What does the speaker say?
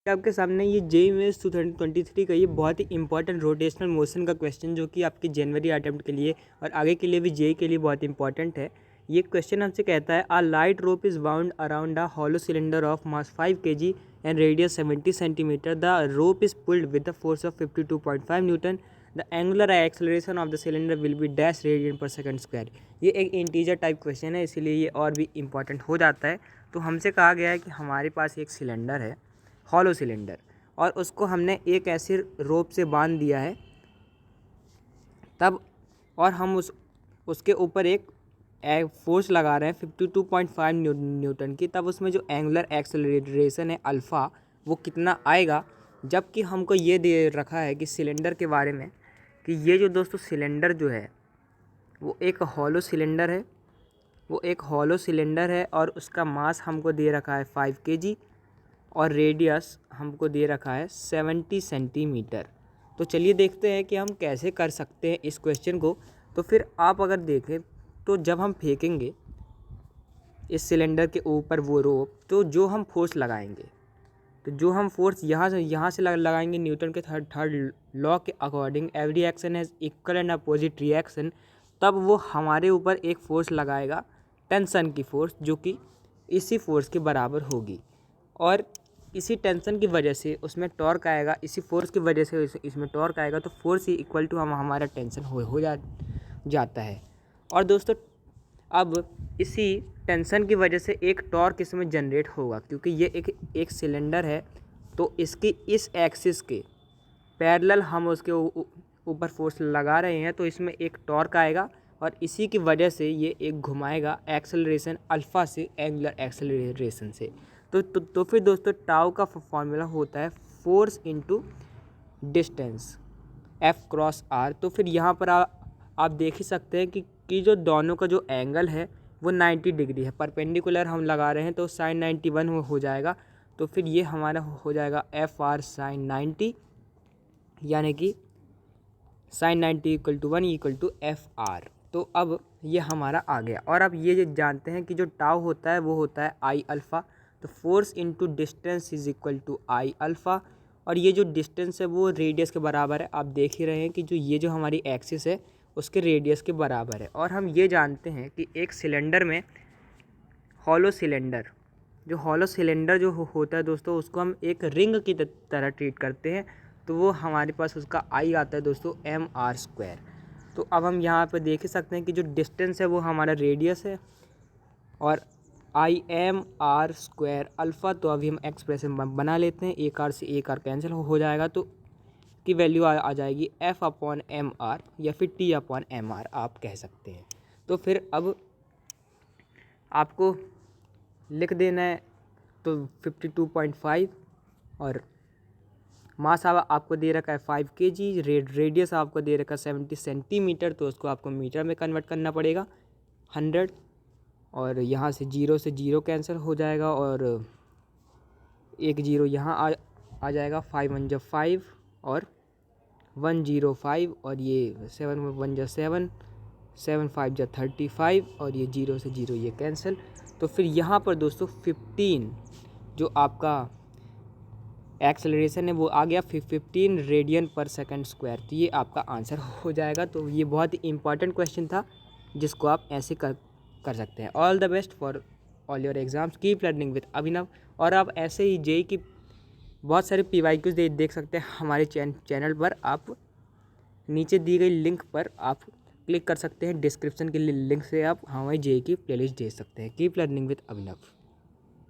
आपके सामने ये जेईई मेंस 2023 का ये बहुत ही इंपॉर्टेंट रोटेशनल मोशन का क्वेश्चन जो कि आपके जनवरी अटेम्प्ट के लिए और आगे के लिए भी जेईई के लिए बहुत इंपॉर्टेंट है। ये क्वेश्चन हमसे कहता है a light rope is bound around a hollow cylinder of mass 5 kg and radius 70 centimetre. The rope is pulled with the force of 52.5 newton. The angular acceleration of the cylinder will be dash radian per second square. ये एक integer type question है, इसीलिए ये और भी important हो जाता है। तो हमसे कहा गया है कि हमारे पास एक सिलेंडर है, हॉलो सिलेंडर, और उसको हमने एक ऐसे रोप से बांध दिया है तब, और हम उसके ऊपर एक फोर्स लगा रहे हैं 52.5 न्यूटन की। तब उसमें जो एंगुलर एक्सेलरेशन है अल्फ़ा, वो कितना आएगा। जबकि हमको ये दे रखा है कि सिलेंडर के बारे में कि ये जो दोस्तों सिलेंडर जो है वो एक हॉलो सिलेंडर है, और उसका मास हमको दे रखा है 5 kg और रेडियस हमको दे रखा है 70 सेंटीमीटर। तो चलिए देखते हैं कि हम कैसे कर सकते हैं इस क्वेश्चन को। तो फिर आप अगर देखें तो जब हम फेंकेंगे इस सिलेंडर के ऊपर वो रोप, तो जो हम फोर्स लगाएंगे, तो जो हम फोर्स यहाँ से लगाएंगे न्यूटन के थर्ड लॉ के according, every action has equal and opposite reaction. तब वो हमारे ऊपर एक फोर्स लगाएगा, टेंशन की फोर्स, जो कि इसी फोर्स के बराबर होगी। और इसी टेंशन की वजह से उसमें टॉर्क आएगा, इसी फोर्स की वजह से इसमें टॉर्क आएगा। तो फोर्स ही इक्वल टू हमारा टेंशन हो जाता है। और दोस्तों अब इसी टेंशन की वजह से एक टॉर्क इसमें जनरेट होगा, क्योंकि ये एक सिलेंडर है। तो इसकी इस एक्सिस के पैरेलल हम उसके ऊपर फोर्स लगा रहे हैं, तो इसमें एक टॉर्क आएगा और इसी की वजह से ये एक घुमाएगा एक्सेलरेशन अल्फ़ा से, एंगुलर एक्सेलरेशन से। तो फिर दोस्तों टाउ का फॉर्मूला होता है force into distance F cross R. तो फिर यहाँ पर आप देख ही सकते हैं कि जो दोनों का जो एंगल है वो 90 डिग्री है। परपेंडिकुलर हम लगा रहे हैं तो साइन 91 हो जाएगा। तो फिर ये हमारा हो जाएगा एफ आर साइन 90, यानी कि sine 90 equal to 1 equal to F R. तो अब ये हमारा आ गया। और अब ये जानते हैं कि जो टाउ होता है वो होता है आई अल्फ़ा। तो force into distance is equal to I alpha, और ये जो डिस्टेंस है वो रेडियस के बराबर है। आप देख ही रहे हैं कि जो हमारी एक्सिस है उसके रेडियस के बराबर है। और हम ये जानते हैं कि एक सिलेंडर में हॉलो सिलेंडर जो होता है दोस्तों, उसको हम एक रिंग की तरह ट्रीट करते हैं। तो वो हमारे पास उसका आई आता है दोस्तों mr²। तो अब हम यहाँ पे देख ही सकते हैं कि जो डिस्टेंस है वो हमारा रेडियस है और आई mr² अल्फ़ा। तो अभी हम एक्सप्रेशन बना लेते हैं, एक आर से एक आर कैंसिल हो जाएगा, तो की वैल्यू आ जाएगी F/mr या फिर T/mr आप कह सकते हैं। तो फिर अब आपको लिख देना है तो 52.5, और मास आपको दे रखा है 5 kg, रेडियस आपको दे रखा है 70 सेंटीमीटर। तो उसको आपको मीटर में कन्वर्ट करना पड़ेगा 100, और यहाँ से 0 से 0 कैंसिल हो जाएगा और एक 0 यहाँ आ जाएगा। 5 1 जब 5 और 105, और ये 7 1 जब 7, 7 5 जब 35, और ये 0 से 0 ये कैंसिल। तो फिर यहाँ पर दोस्तों 15 जो आपका एक्सेलरेशन है वो आ गया 15 रेडियन पर सेकंड स्क्वायर। तो ये आपका आंसर हो जाएगा। तो ये बहुत ही इंपॉर्टेंट क्वेश्चन था जिसको आप ऐसे कर सकते हैं। All the best for all your exams, keep learning with Abhinav. और आप ऐसे ही जेईई की बहुत सारे PYQs देख सकते हैं हमारे चैनल पर। आप नीचे दी गई लिंक पर आप क्लिक कर सकते हैं, डिस्क्रिप्शन के लिंक से आप हमारी जेईई की प्लेलिस्ट देख सकते हैं। Keep learning with Abhinav.